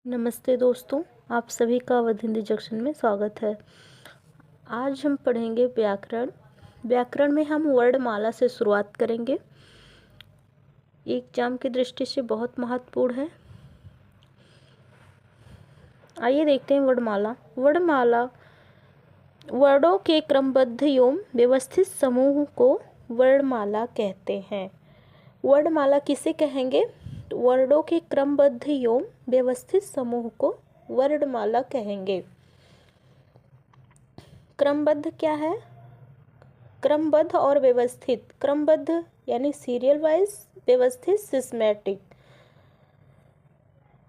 नमस्ते दोस्तों, आप सभी का अवध हिंदी जंक्शन में स्वागत है। आज हम पढ़ेंगे व्याकरण। व्याकरण में हम वर्णमाला से शुरुआत करेंगे। एग्जाम की दृष्टि से बहुत महत्वपूर्ण है। आइए देखते हैं वर्णमाला। वर्णमाला वर्णों के क्रमबद्ध एवं व्यवस्थित समूह को वर्णमाला कहते हैं। वर्णमाला किसे कहेंगे? वर्णों के क्रमबद्ध एवं व्यवस्थित समूह को वर्णमाला कहेंगे। क्रमबद्ध क्या है? क्रमबद्ध और व्यवस्थित। क्रमबद्ध यानी सीरियल वाइज, व्यवस्थित सिस्टमैटिक।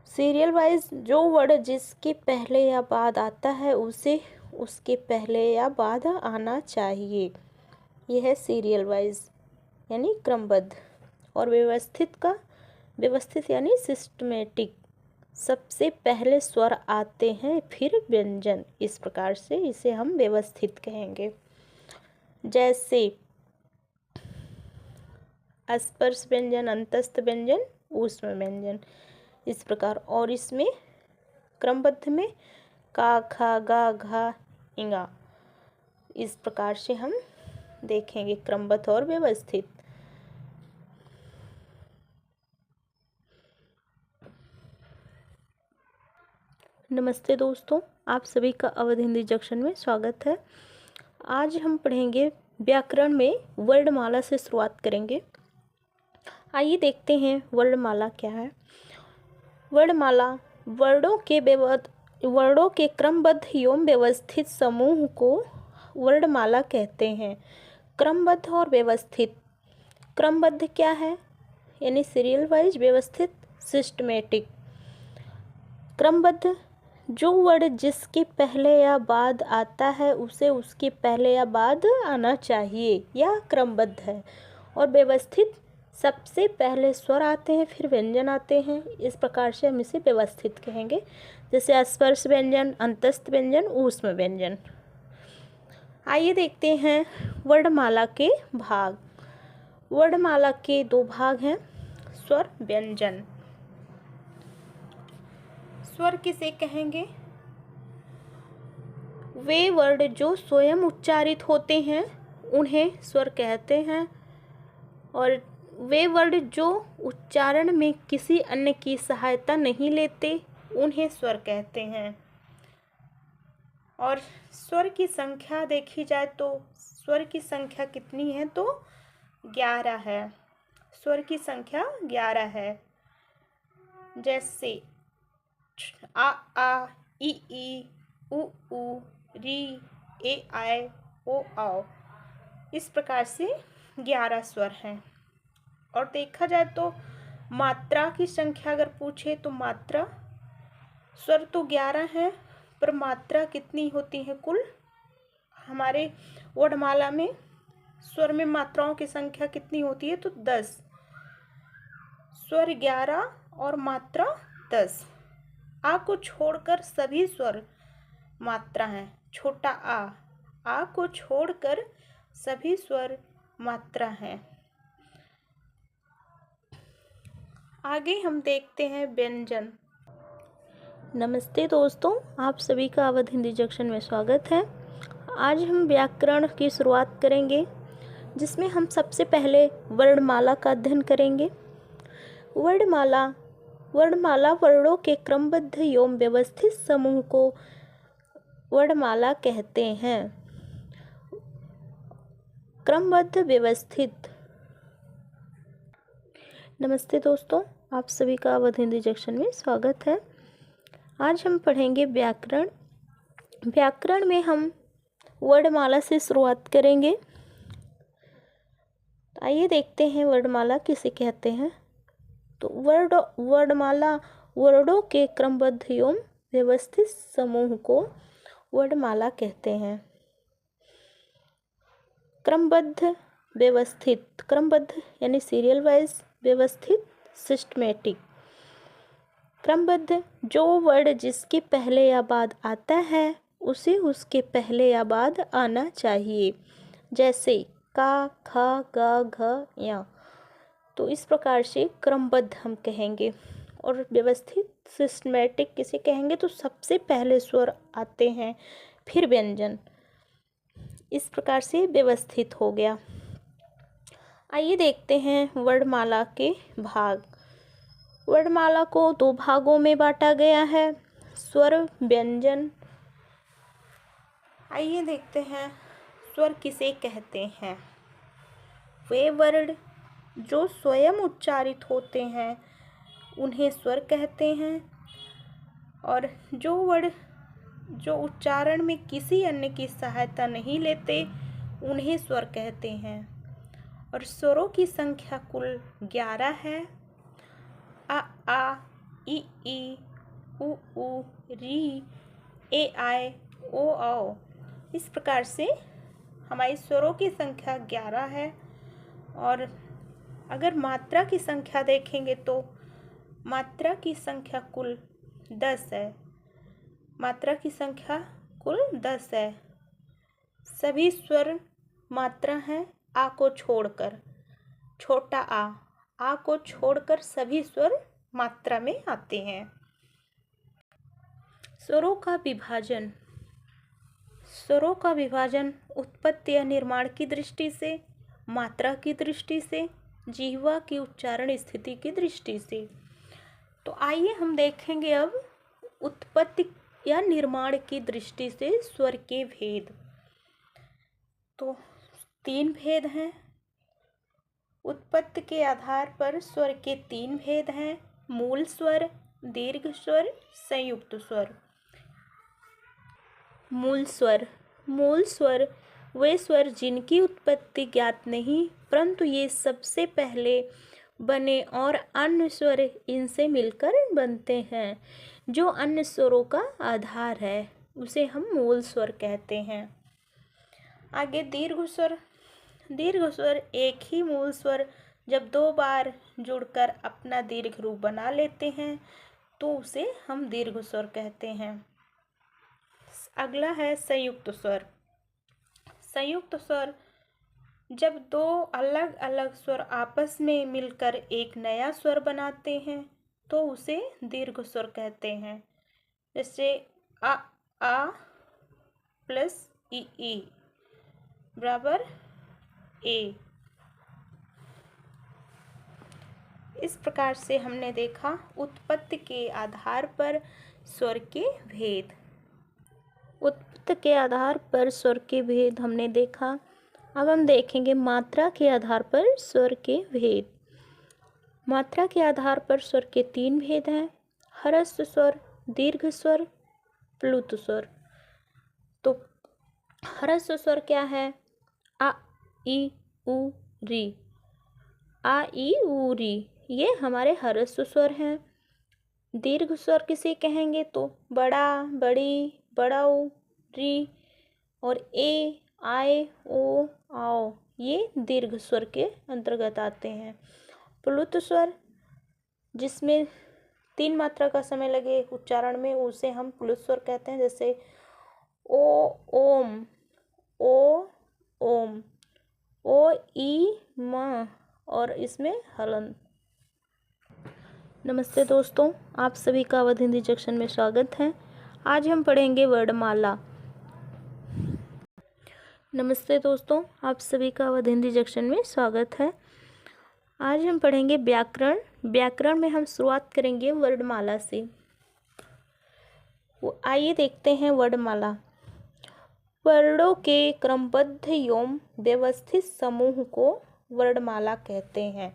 सीरियल वाइज जो वर्ड जिसके पहले या बाद आता है उसे उसके पहले या बाद आना चाहिए, यह है सीरियल वाइज यानी क्रमबद्ध। और व्यवस्थित यानी सिस्टमेटिक, सबसे पहले स्वर आते हैं फिर व्यंजन। इस प्रकार से इसे हम व्यवस्थित कहेंगे। जैसे स्पर्श व्यंजन, अंतस्थ व्यंजन, ऊष्म व्यंजन, इस प्रकार। और इसमें क्रमबद्ध में का, खा, गा, घा, इंगा, इस प्रकार से हम देखेंगे क्रमबद्ध और व्यवस्थित। नमस्ते दोस्तों, आप सभी का अवध हिंदी जंक्शन में स्वागत है। आज हम पढ़ेंगे व्याकरण में वर्णमाला से शुरुआत करेंगे। आइए देखते हैं वर्णमाला क्या है। वर्णमाला वर्णों के क्रमबद्ध एवं व्यवस्थित समूह को वर्णमाला कहते हैं। क्रमबद्ध और व्यवस्थित। क्रमबद्ध क्या है? यानी सीरियल वाइज, व्यवस्थित सिस्टमेटिक। क्रमबद्ध जो वर्ड जिसके पहले या बाद आता है उसे उसके पहले या बाद आना चाहिए, यह क्रमबद्ध है। और व्यवस्थित सबसे पहले स्वर आते हैं फिर व्यंजन आते हैं, इस प्रकार से हम इसे व्यवस्थित कहेंगे। जैसे स्पर्श व्यंजन, अंतस्थ व्यंजन, ऊष्म व्यंजन। आइए देखते हैं वर्णमाला के भाग। वर्णमाला के दो भाग हैं, स्वर, व्यंजन। स्वर किसे कहेंगे? वे वर्ड जो स्वयं उच्चारित होते हैं उन्हें स्वर कहते हैं। और वे वर्ड जो उच्चारण में किसी अन्य की सहायता नहीं लेते उन्हें स्वर कहते हैं। और स्वर की संख्या देखी जाए तो स्वर की संख्या कितनी है? तो 11 है। स्वर की संख्या 11 है। जैसे आ, ई, उ, री, ए, आए, ओ, आओ, इस प्रकार से 11 स्वर हैं। और देखा जाए तो मात्रा की संख्या अगर पूछे तो मात्रा, स्वर तो 11 है पर मात्रा कितनी होती है कुल? हमारे वर्णमाला में स्वर में मात्राओं की संख्या कितनी होती है? तो 10। स्वर 11 और मात्रा 10। आ को छोड़कर सभी स्वर मात्रा हैं। छोटा आ को छोड़कर सभी स्वर मात्रा हैं। आगे हम देखते हैं व्यंजन। नमस्ते दोस्तों, आप सभी का अवध हिंदी जंक्शन में स्वागत है। आज हम व्याकरण की शुरुआत करेंगे, जिसमें हम सबसे पहले वर्णमाला का अध्ययन करेंगे। वर्णमाला वर्णों के क्रमबद्ध एवं व्यवस्थित समूह को वर्णमाला कहते हैं। क्रमबद्ध, व्यवस्थित। नमस्ते दोस्तों, आप सभी का अवध हिंदी जंक्शन में स्वागत है। आज हम पढ़ेंगे व्याकरण। व्याकरण में हम वर्णमाला से शुरुआत करेंगे। आइए देखते हैं वर्णमाला किसे कहते हैं। तो वर्णमाला वर्णों के क्रमबद्ध एवं व्यवस्थित समूह को वर्णमाला कहते हैं। क्रमबद्ध, व्यवस्थित। क्रमबद्ध यानी सीरियल वाइज, व्यवस्थित सिस्टमेटिक। क्रमबद्ध जो वर्ड जिसके पहले या बाद आता है उसे उसके पहले या बाद आना चाहिए। जैसे का, खा, गा, घ, या। तो इस प्रकार से क्रमबद्ध हम कहेंगे। और व्यवस्थित सिस्टमेटिक किसे कहेंगे, तो सबसे पहले स्वर आते हैं फिर व्यंजन। इस प्रकार से व्यवस्थित हो गया। आइए देखते हैं वर्णमाला के भाग। वर्णमाला को दो भागों में बांटा गया है, स्वर व्यंजन। आइए देखते हैं स्वर किसे कहते हैं। वे वर्ण जो स्वयं उच्चारित होते हैं उन्हें स्वर कहते हैं, और जो वर्ण जो उच्चारण में किसी अन्य की सहायता नहीं लेते उन्हें स्वर कहते हैं। और स्वरों की संख्या कुल 11 है। आ इ ई उ री ए आई ओ औ। इस प्रकार से हमारी स्वरों की संख्या 11 है। और अगर मात्रा की संख्या देखेंगे तो मात्रा की संख्या कुल 10 है। मात्रा की संख्या कुल 10 है। सभी स्वर मात्रा हैं आ को छोड़कर, छोटा आ को छोड़कर सभी स्वर मात्रा में आते हैं। स्वरों का विभाजन। स्वरों का विभाजन उत्पत्ति या निर्माण की दृष्टि से, मात्रा की दृष्टि से, जिह्वा की उच्चारण स्थिति की दृष्टि से। तो आइए हम देखेंगे अब उत्पत्ति या निर्माण की दृष्टि से स्वर के भेद। तो 3 भेद हैं। उत्पत्ति के आधार पर स्वर के 3 भेद हैं, मूल स्वर, दीर्घ स्वर, संयुक्त स्वर। मूल स्वर। मूल स्वर वे स्वर जिनकी उत्पत्ति ज्ञात नहीं, परंतु ये सबसे पहले बने और अन्य स्वर इनसे मिलकर बनते हैं। जो अन्य स्वरों का आधार है उसे हम मूल स्वर कहते हैं। आगे दीर्घ स्वर। दीर्घ स्वर एक ही मूल स्वर जब 2 बार जुड़कर अपना दीर्घ रूप बना लेते हैं तो उसे हम दीर्घ स्वर कहते हैं। अगला है संयुक्त स्वर। संयुक्त स्वर जब 2 अलग अलग स्वर आपस में मिलकर एक नया स्वर बनाते हैं तो उसे दीर्घ स्वर कहते हैं। जैसे आ प्लस ई बराबर ए। इस प्रकार से हमने देखा उत्पत्ति के आधार पर स्वर के भेद। उत्पत्ति के आधार पर स्वर के भेद हमने देखा। अब हम देखेंगे मात्रा के आधार पर स्वर के भेद। मात्रा के आधार पर स्वर के 3 भेद हैं, ह्रस्व स्वर, दीर्घ स्वर, प्लुत स्वर। तो ह्रस्व स्वर क्या है? आ ई उ री। आ ई उ री ये हमारे ह्रस्व स्वर हैं। दीर्घ स्वर किसे कहेंगे? तो बड़ा, बड़ी, बड़ाऊ, री और ए, आए, ओ, आओ ये दीर्घ स्वर के अंतर्गत आते हैं। प्लुत स्वर जिसमें 3 मात्रा का समय लगे उच्चारण में उसे हम प्लुत स्वर कहते हैं। जैसे ओ ओम, ओ ओम, ओ ई म और इसमें हलन। नमस्ते दोस्तों, आप सभी का अवध हिंदी जंक्शन में स्वागत है। आज हम पढ़ेंगे वर्णमाला। नमस्ते दोस्तों, आप सभी का अवध हिंदी जंक्शन में स्वागत है। आज हम पढ़ेंगे व्याकरण। व्याकरण में हम शुरुआत करेंगे वर्णमाला से। आइए देखते हैं वर्णमाला। वर्णों के क्रमबद्ध एवं व्यवस्थित समूह को वर्णमाला कहते हैं।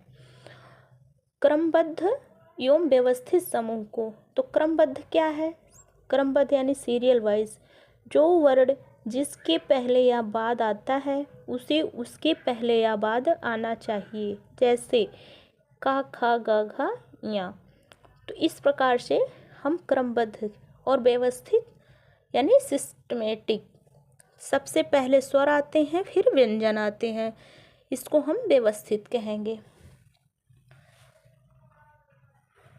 क्रमबद्ध एवं व्यवस्थित समूह को, तो क्रमबद्ध क्या है? क्रमबद्ध यानी सीरियल वाइज। जो वर्ण जिसके पहले या बाद आता है उसे उसके पहले या बाद आना चाहिए। जैसे का, खा, गा, घा, या। तो इस प्रकार से हम क्रमबद्ध और व्यवस्थित यानी सिस्टमेटिक, सबसे पहले स्वर आते हैं फिर व्यंजन आते हैं, इसको हम व्यवस्थित कहेंगे।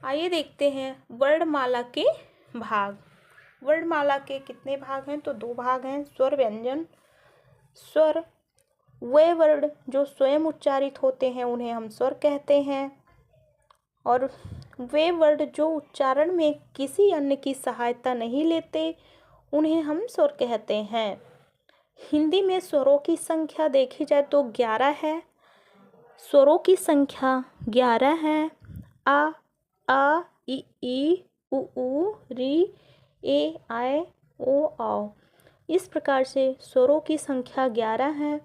आइए देखते हैं वर्णमाला के भाग। वर्णमाला के कितने भाग हैं? तो 2 भाग हैं, स्वर व्यंजन। स्वर वे वर्ण जो स्वयं उच्चारित होते हैं उन्हें हम स्वर कहते हैं, और वे वर्ड जो उच्चारण में किसी अन्य की सहायता नहीं लेते उन्हें हम स्वर कहते हैं। हिंदी में स्वरों की संख्या देखी जाए तो 11 है। स्वरों की संख्या 11 है। आ ई उ री ए आई ओ औ। इस प्रकार से स्वरों की संख्या 11 है।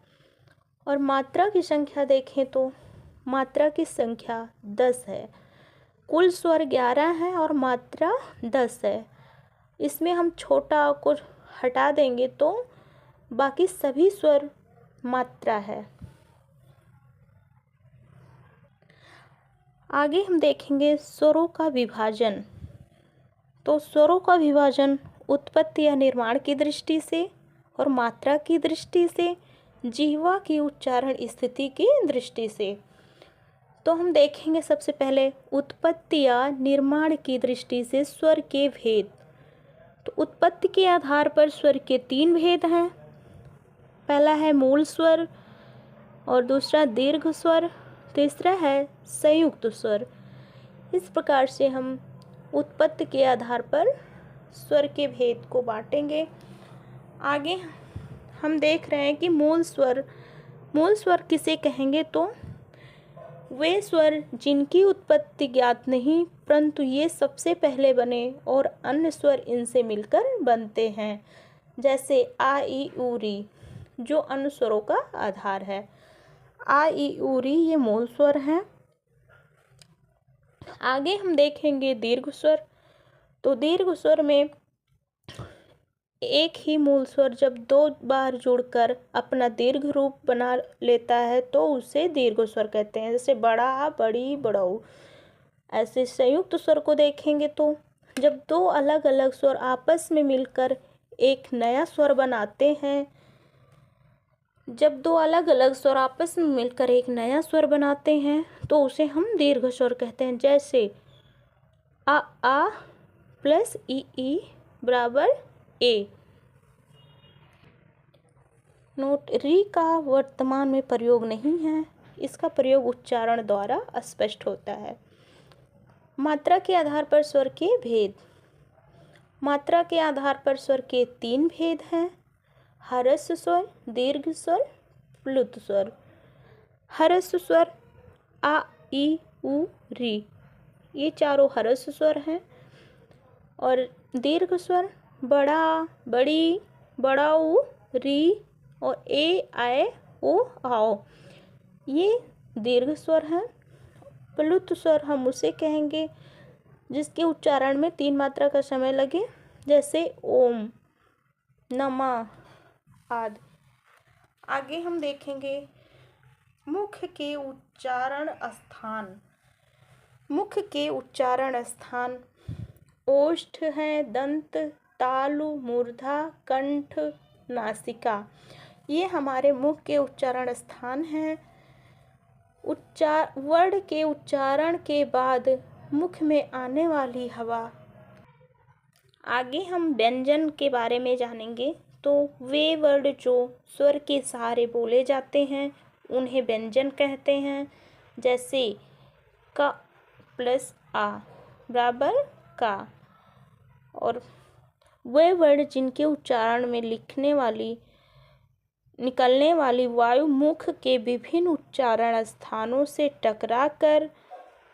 और मात्रा की संख्या देखें तो मात्रा की संख्या 10 है। कुल स्वर 11 है और मात्रा 10 है। इसमें हम छोटा अ को हटा देंगे तो बाकी सभी स्वर मात्रा है। आगे हम देखेंगे स्वरों का विभाजन। तो स्वरों का विभाजन उत्पत्ति या निर्माण की दृष्टि से और मात्रा की दृष्टि से, जिह्वा की उच्चारण स्थिति की दृष्टि से। तो हम देखेंगे सबसे पहले उत्पत्ति या निर्माण की दृष्टि से स्वर के भेद। तो उत्पत्ति के आधार पर स्वर के 3 भेद हैं। पहला है मूल स्वर और दूसरा दीर्घ स्वर, तीसरा है संयुक्त स्वर। इस प्रकार से हम उत्पत्ति के आधार पर स्वर के भेद को बांटेंगे। आगे हम देख रहे हैं कि मूल स्वर किसे कहेंगे तो वे स्वर जिनकी उत्पत्ति ज्ञात नहीं परंतु ये सबसे पहले बने और अन्य स्वर इनसे मिलकर बनते हैं। जैसे आ ई उ री जो अन्य स्वरों का आधार है। आ ई उ री ये मूल स्वर हैं। आगे हम देखेंगे दीर्घ स्वर। तो दीर्घ स्वर में एक ही मूल स्वर जब 2 बार जुड़कर अपना दीर्घ रूप बना लेता है तो उसे दीर्घ स्वर कहते हैं। जैसे बड़ा, बड़ी, बड़ऊ। ऐसे संयुक्त स्वर को देखेंगे तो जब 2 अलग अलग स्वर आपस में मिलकर एक नया स्वर बनाते हैं, तो उसे हम दीर्घ स्वर कहते हैं। जैसे आ प्लस ई बराबर ए। नोट, री का वर्तमान में प्रयोग नहीं है। इसका प्रयोग उच्चारण द्वारा स्पष्ट होता है। मात्रा के आधार पर स्वर के भेद। मात्रा के आधार पर स्वर के 3 भेद हैं। ह्रस्व स्वर, दीर्घ स्वर, प्लुत स्वर। ह्रस्व स्वर आ ई उ री ये चारों ह्रस्व स्वर हैं। और दीर्घ स्वर बड़ा, बड़ी, बड़ाऊ, री और ए आए ओ आओ ये दीर्घ स्वर हैं। प्लुत स्वर हम उसे कहेंगे जिसके उच्चारण में 3 मात्रा का समय लगे, जैसे ओम, नमः आदि। आगे हम देखेंगे मुख के उच्चारण स्थान। मुख के उच्चारण स्थान ओष्ठ है, दंत, तालु, मूर्धा, कंठ, नासिका। ये हमारे मुख के उच्चारण स्थान हैं। वर्ण के उच्चारण के बाद मुख में आने वाली हवा। आगे हम व्यंजन के बारे में जानेंगे। तो वे वर्ण जो स्वर के सहारे बोले जाते हैं उन्हें व्यंजन कहते हैं। जैसे क प्लस आ बराबर का। और वे वर्ण जिनके उच्चारण में निकलने वाली वायु मुख के विभिन्न उच्चारण स्थानों से टकराकर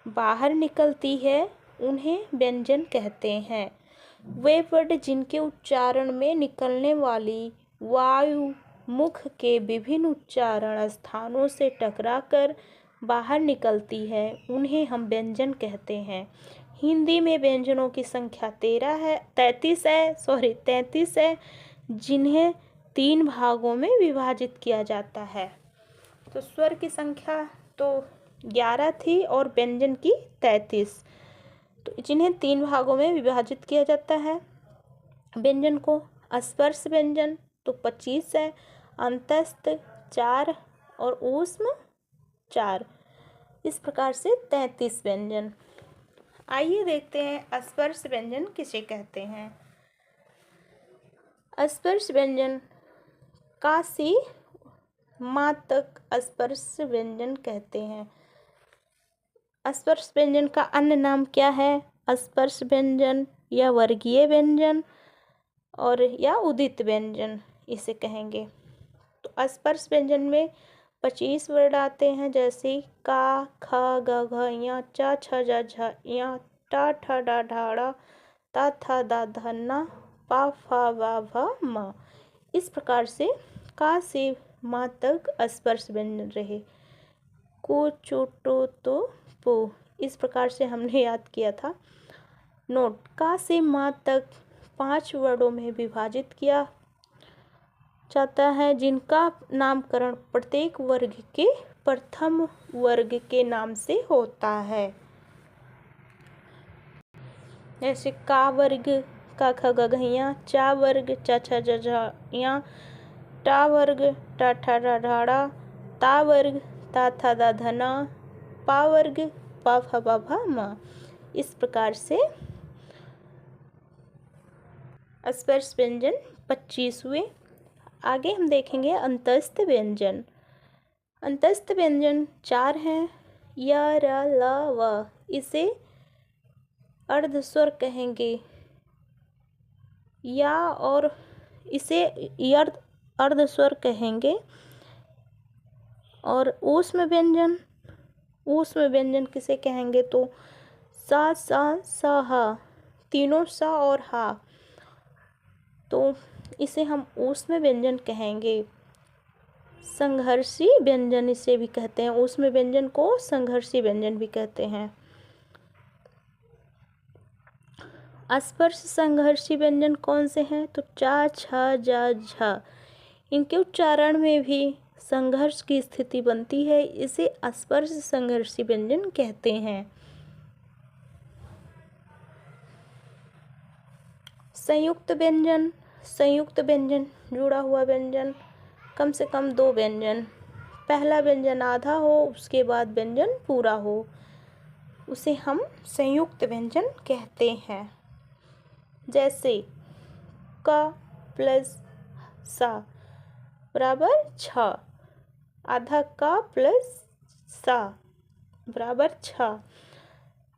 बाहर निकलती है उन्हें व्यंजन कहते हैं। वे वर्ण जिनके उच्चारण में निकलने वाली वायु मुख के विभिन्न उच्चारण स्थानों से टकराकर बाहर निकलती है उन्हें हम व्यंजन कहते हैं। हिंदी में व्यंजनों की संख्या 33 है, जिन्हें 3 भागों में विभाजित किया जाता है। तो स्वर की संख्या तो 11 थी और व्यंजन की 33, तो जिन्हें 3 भागों में विभाजित किया जाता है। व्यंजन को स्पर्श व्यंजन तो 25 है, अंतस्थ 4 और ऊष्म 4। इस प्रकार से 33 व्यंजन। आइए देखते हैं स्पर्श व्यंजन किसे कहते हैं। स्पर्श व्यंजन का से माँ तक स्पर्श व्यंजन कहते हैं। अस्पर्श व्यंजन का अन्य नाम क्या है? अस्पर्श व्यंजन या वर्गीय व्यंजन और या उदित व्यंजन इसे कहेंगे। तो अस्पर्श व्यंजन में 25 वर्ड आते हैं, जैसे का, ख, ग, घ, ञ, च, छ, ज, झ, ञ, ट, ठ, ड, ढ, ड़, त, थ, द, ध, न, प, फ, व, भ, म। इस प्रकार से का से माँ तक अस्पर्श व्यंजन रहे। कु, चु, टु, तु, पु। इस प्रकार से हमने याद किया था। नोट: का से माँ तक 5 वर्डों में विभाजित किया जाता है, जिनका नामकरण प्रत्येक वर्ग के प्रथम वर्ग के नाम से होता है। जैसे का वर्ग का, ख, ग, घ, ञ, चा वर्ग च, छ, ज, झ, ञ, टा वर्ग ट, ठ, ड, ढ, ड़, ता वर्ग ता, थ, द, ध, न, पा वर्ग प, फ, ब, भ, म। इस प्रकार से अस्पर्श व्यंजन 25 हुए। आगे हम देखेंगे अंतस्थ व्यंजन। अंतस्थ व्यंजन 4 हैं: य, र, ल, व। इसे अर्धस्वर कहेंगे या और इसे अर्धस्वर कहेंगे। और ऊष्म व्यंजन, ऊष्म व्यंजन किसे कहेंगे? तो सा, स, ह, तीनों सा और हा, तो इसे हम ऊष्म व्यंजन कहेंगे। संघर्षी व्यंजन इसे भी कहते हैं, ऊष्म व्यंजन को संघर्षी व्यंजन भी कहते हैं। अस्पर्श संघर्षी व्यंजन कौन से हैं? तो चा, छ, ज, झ। इनके उच्चारण में भी संघर्ष की स्थिति बनती है, इसे अस्पर्श संघर्षी व्यंजन कहते हैं। संयुक्त व्यंजन, संयुक्त व्यंजन जुड़ा हुआ व्यंजन, कम से कम 2 व्यंजन, पहला व्यंजन आधा हो उसके बाद व्यंजन पूरा हो, उसे हम संयुक्त व्यंजन कहते हैं। जैसे क प्लस सा बराबर 6, आधा का प्लस सा बराबर 6,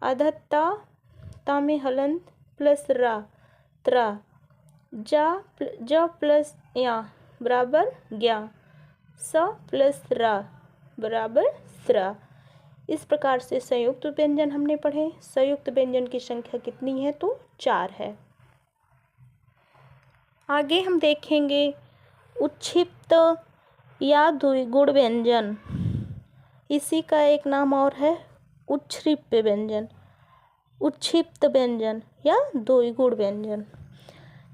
आधा ता में हलंत प्लस रा, त्रा, ज प्लस या बराबर 11, स प्लस रा बराबर स्रा। इस प्रकार से संयुक्त व्यंजन हमने पढ़े। संयुक्त व्यंजन की संख्या कितनी है? तो 4 है। आगे हम देखेंगे उच्छिप्त या द्विगुण व्यंजन। इसी का एक नाम और है उच्छ्रिप्त व्यंजन, उच्छिप्त व्यंजन या द्विगुण व्यंजन।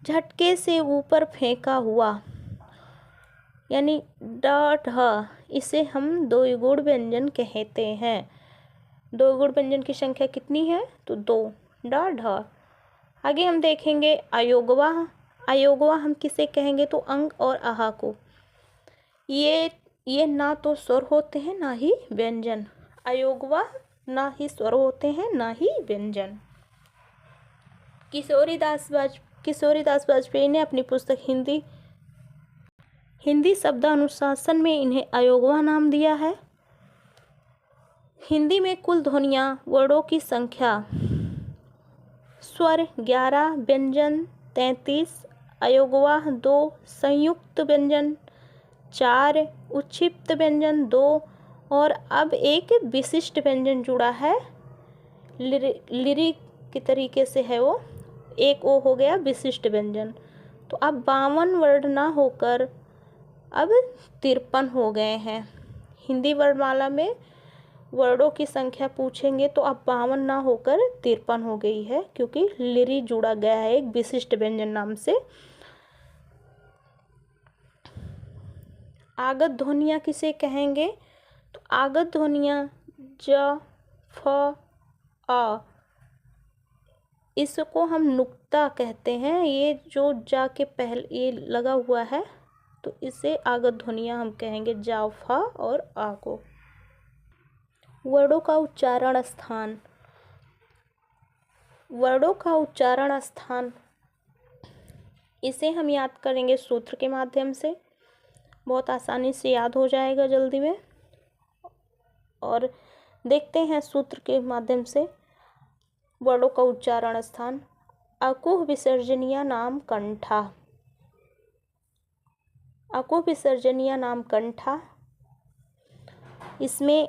झटके से ऊपर फेंका हुआ यानी ड, ढ, इसे हम द्विगुण व्यंजन कहते हैं। द्विगुण व्यंजन की संख्या कितनी है? तो 2, ड, ढ। आगे हम देखेंगे अयोगवा। अयोगवा हम किसे कहेंगे? तो अंग और आहा को। ये ना तो स्वर होते हैं ना ही व्यंजन। अयोगवा ना ही स्वर होते हैं ना ही व्यंजन। किशोरीदास वाजपेयी ने अपनी पुस्तक हिंदी शब्दानुशासन में इन्हें अयोगवा नाम दिया है। हिंदी में कुल ध्वनियाँ वर्णों की संख्या: स्वर 11, व्यंजन 33, अयोगवा 2, संयुक्त व्यंजन 4, उच्छिप्त व्यंजन 2 और अब एक विशिष्ट व्यंजन जुड़ा है, लिरिक के तरीके से है वो, एक ओ हो गया विशिष्ट व्यंजन। तो अब 52 वर्ण ना होकर अब 53 हो गए हैं। हिंदी वर्णमाला में वर्णों की संख्या पूछेंगे तो अब 52 ना होकर 53 हो गई है, क्योंकि लिरि जुड़ा गया है एक विशिष्ट व्यंजन नाम से। आगत ध्वनियाँ किसे कहेंगे? तो आगत ध्वनियाँ ज, फ, आ, इसको हम नुक्ता कहते हैं। ये जो जा के पहले ये लगा हुआ है तो इसे आगत ध्वनियाँ हम कहेंगे, जा, फ और आ को। वर्णों का उच्चारण स्थान। वर्णों का उच्चारण स्थान इसे हम याद करेंगे सूत्र के माध्यम से, बहुत आसानी से याद हो जाएगा जल्दी में। और देखते हैं सूत्र के माध्यम से वर्णों का उच्चारण स्थान। अकुह विसर्जनीय नाम कंठा, अकुह विसर्जनीय नाम कंठा। इसमें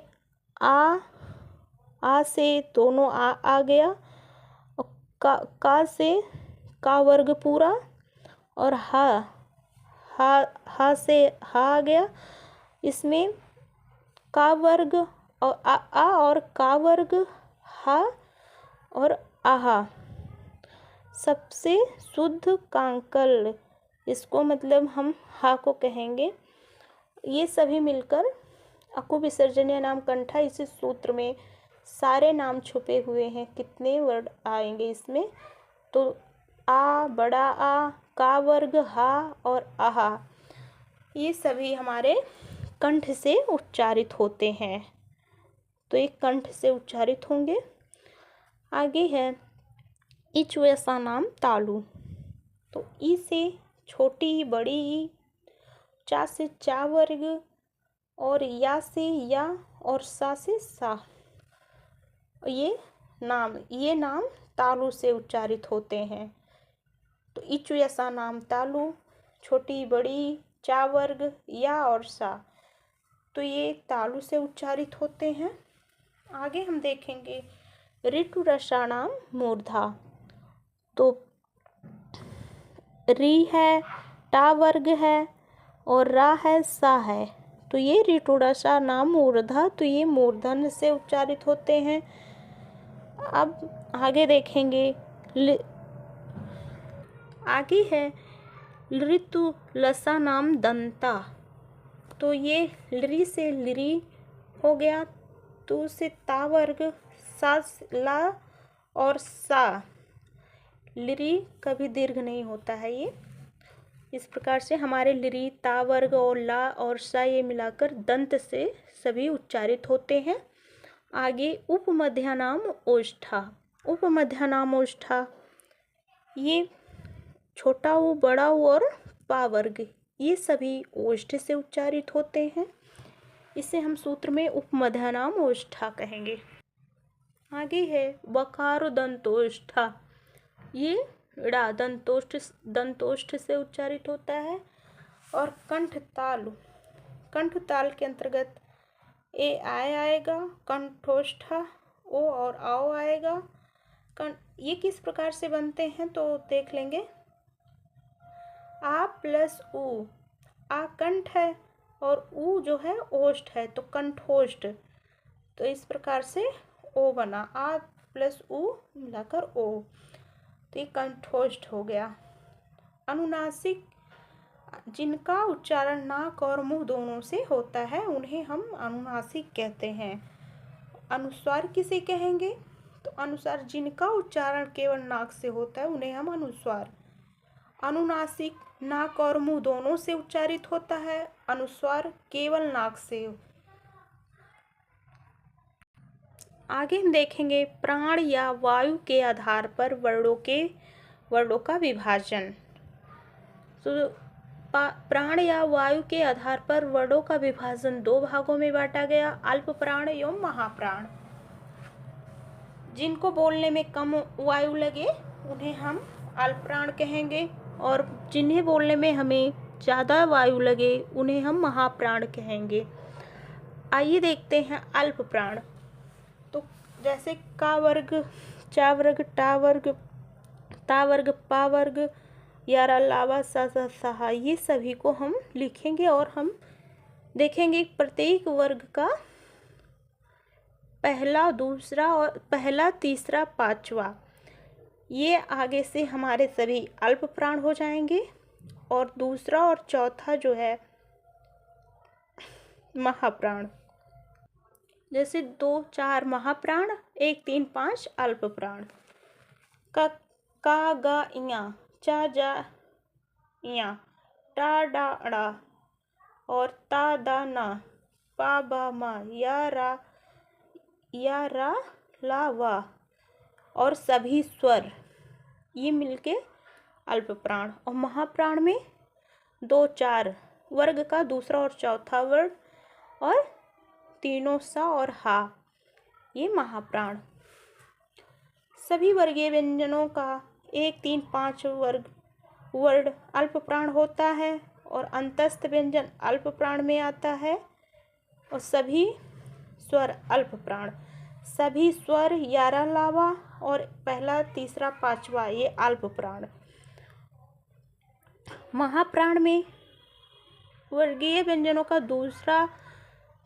आ से दोनों आ गया, और का से का वर्ग पूरा, और हा से हा आ गया। इसमें का वर्ग और आ और का वर्ग, हा और आहा। सबसे शुद्ध कांकल, इसको मतलब हम हा को कहेंगे। ये सभी मिलकर अकुह विसर्जनीय नाम कंठा। इसी सूत्र में सारे नाम छुपे हुए हैं। कितने वर्ड आएंगे इसमें? तो आ, बड़ा आ, का वर्ग, हा और आहा, ये सभी हमारे कंठ से उच्चारित होते हैं। तो ये कंठ से उच्चारित होंगे। आगे है इच वैसा नाम तालु। तो ई से छोटी बड़ी ई, चा से चा वर्ग, और या से या, और सा से सा। ये नाम तालु से उच्चारित होते हैं। तो इच वैसा नाम तालु, छोटी बड़ी, चा वर्ग, या और सा, तो ये तालु से उच्चारित होते हैं। आगे हम देखेंगे ऋतु रसा नाम मूर्धा। तो री है, टा वर्ग है, और रा है, सा है। तो ये ऋतु रसा नाम मूर्धा, तो ये मूर्धन से उच्चारित होते हैं। अब आगे देखेंगे आगे है ऋतु लसा नाम दंता। तो ये लरी से लिरी हो गया, तू से ता वर्ग, सा ला और सा। लिरी कभी दीर्घ नहीं होता है। ये इस प्रकार से हमारे लिरी, ता वर्ग और ला और सा ये मिलाकर दंत से सभी उच्चारित होते हैं। आगे उपमध्यानाम ओष्ठा। उपमध्यानाम ओष्ठा, ये छोटा ऊ, बड़ा ऊ और पा वर्ग, ये सभी ओष्ठ से उच्चारित होते हैं। इसे हम सूत्र में उपमध्यानाम ओष्ठा कहेंगे। आगे है वकार दंतोष्ठा। ये ड़ा दंतोष्ठ से उच्चारित होता है। और कंठ ताल के अंतर्गत ए आय आएगा, कंठोष्ठा ओ और आओ आएगा। ये किस प्रकार से बनते हैं तो देख लेंगे। आ प्लस ऊ, आ कंठ है और ऊ जो है ओष्ठ है, तो कंठोष्ठ। तो इस प्रकार से ओ बना, आ प्लस ऊ मिलाकर ओ, तो ये कंठोष्ठ हो गया। अनुनासिक, जिनका उच्चारण नाक और मुंह दोनों से होता है उन्हें हम अनुनासिक कहते हैं। अनुस्वार किसे कहेंगे? तो अनुस्वार, जिनका उच्चारण केवल नाक से होता है उन्हें हम अनुस्वार। अनुनासिक नाक और मुंह दोनों से उच्चारित होता है, अनुस्वार केवल नाक से। आगे हम देखेंगे प्राण या वायु के आधार पर वर्णों का विभाजन। तो प्राण या वायु के आधार पर वर्णों का विभाजन दो भागों में बांटा गया, अल्प प्राण एवं महाप्राण। जिनको बोलने में कम वायु लगे उन्हें हम अल्प प्राण कहेंगे, और जिन्हें बोलने में हमें ज़्यादा वायु लगे उन्हें हम महाप्राण कहेंगे। आइए देखते हैं अल्प प्राण। तो जैसे का वर्ग, चा वर्ग, टा वर्ग, ता वर्ग, पा वर्ग, यारा, लावा, सा सा सहा, ये सभी को हम लिखेंगे और हम देखेंगे प्रत्येक वर्ग का पहला, दूसरा और पहला, तीसरा, पांचवा, ये आगे से हमारे सभी अल्प प्राण हो जाएंगे, और दूसरा और चौथा जो है महाप्राण। जैसे 2, 4 महाप्राण, 1, 3, 5 अल्प प्राण। का गा इया, चा जा इया, टा डा अड़ा, और ता दा ना, पा बा मा, या रा ला वा, और सभी स्वर, ये मिलके अल्प प्राण। और महाप्राण में 2, 4 वर्ग का दूसरा और चौथा वर्ग, और तीनों सा और हा, ये महाप्राण। सभी वर्गीय व्यंजनों का 1, 3, 5 वर्ण अल्प प्राण होता है और अंतस्थ व्यंजन अल्प प्राण में आता है और सभी स्वर अल्प प्राण। सभी स्वर 11 लावा और पहला, तीसरा, पांचवा ये अल्प प्राण। महाप्राण में वर्गीय व्यंजनों का दूसरा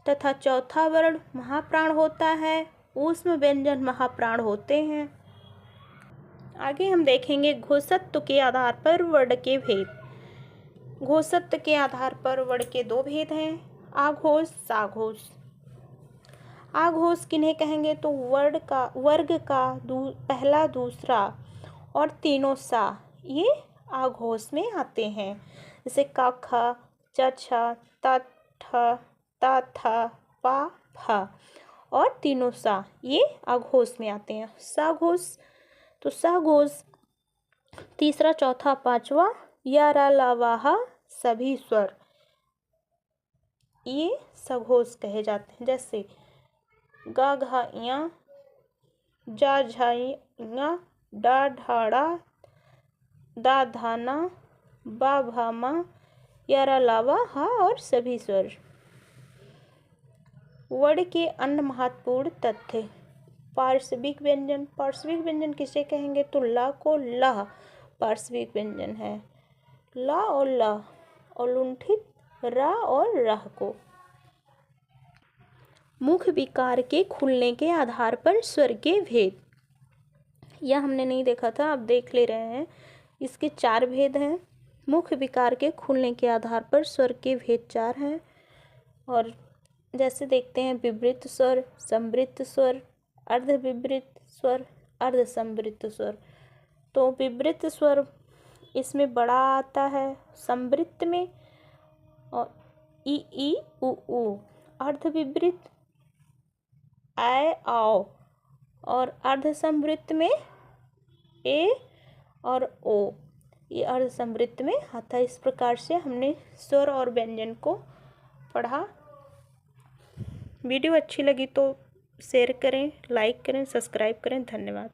तथा चौथा वर्ण महाप्राण होता है। ऊष्म व्यंजन महाप्राण होते हैं। आगे हम देखेंगे घोषत्व के आधार पर वर्ण के भेद। घोषत्व के आधार पर वर्ण के 2 भेद हैं, आघोष, साघोष। आघोष किन्हें कहेंगे तो वर्ग का पहला, दूसरा और तीनों सा ये आघोष में आते हैं। जैसे क, ख, च, छ, त, ठ, त, थ, प, फ और तीनों सा ये आघोष में आते हैं। साघोष तो साघोष तीसरा, चौथा, पांचवा, 11 लावाहा सभी स्वर ये सघोष कहे जाते हैं। जैसे गा, घा, या, जा, झा, या, डा, ढाड़ा, दा, धाना, बा, भामा, 11 लावा हा और सभी स्वर। वर्ण के अन्य महत्वपूर्ण तथ्य। पार्श्विक व्यंजन। पार्श्विक व्यंजन किसे कहेंगे तो ला को लह पार्श्विक व्यंजन है। ला और लह और लुंठित रा और रह को। मुख विकार के खुलने के आधार पर स्वर के भेद। यह हमने नहीं देखा था, अब देख ले रहे हैं। इसके 4 भेद हैं। मुख विकार के खुलने के आधार पर स्वर के भेद 4 हैं। और जैसे देखते हैं विवृत स्वर, संवृत स्वर, अर्धविवृत स्वर, अर्धसंवृत स्वर। तो विवृत स्वर इसमें बड़ा आता है संवृत में और ई उ ऊ। अर्धविवृत ऐ आओ और अर्धसंवृत में ए और ओ ये अर्धसंवृत में आता है। इस प्रकार से हमने स्वर और व्यंजन को पढ़ा। वीडियो अच्छी लगी तो शेयर करें, लाइक करें, सब्सक्राइब करें। धन्यवाद।